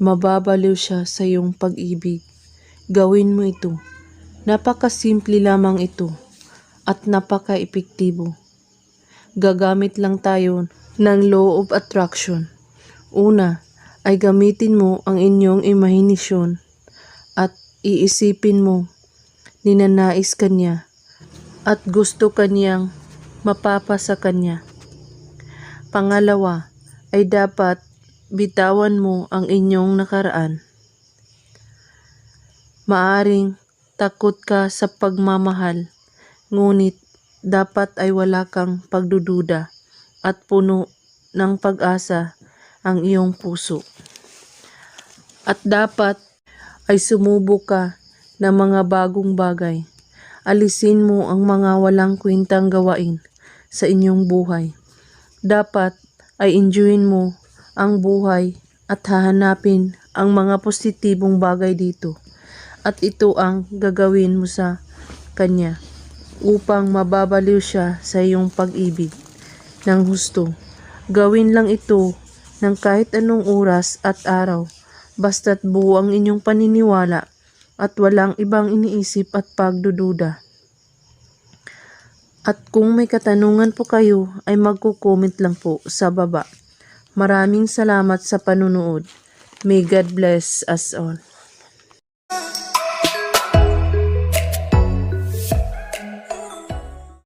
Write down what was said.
Mababaliw siya sa iyong pag-ibig. Gawin mo ito. Napakasimple lamang ito at napaka-epektibo. Gagamit lang tayo ng law of attraction. Una ay gamitin mo ang inyong imahinasyon at iisipin mo ninanais kanya at gusto kanyang mapapa sa kanya. Pangalawa ay dapat bitawan mo ang inyong nakaraan. Maaring takot ka sa pagmamahal, ngunit dapat ay wala kang pagdududa at puno ng pag-asa ang iyong puso. At dapat ay sumubok ka ng mga bagong bagay. Alisin mo ang mga walang kwentang gawain sa inyong buhay. Dapat ay enjoyin mo ang buhay at hahanapin ang mga positibong bagay dito. At ito ang gagawin mo sa kanya upang mababaliw siya sa iyong pag-ibig ng husto. Gawin lang ito ng kahit anong oras at araw, basta't buo ang inyong paniniwala at walang ibang iniisip at pagdududa. At kung may katanungan po kayo ay magko-comment lang po sa baba. Maraming salamat sa panunood. May God bless us all.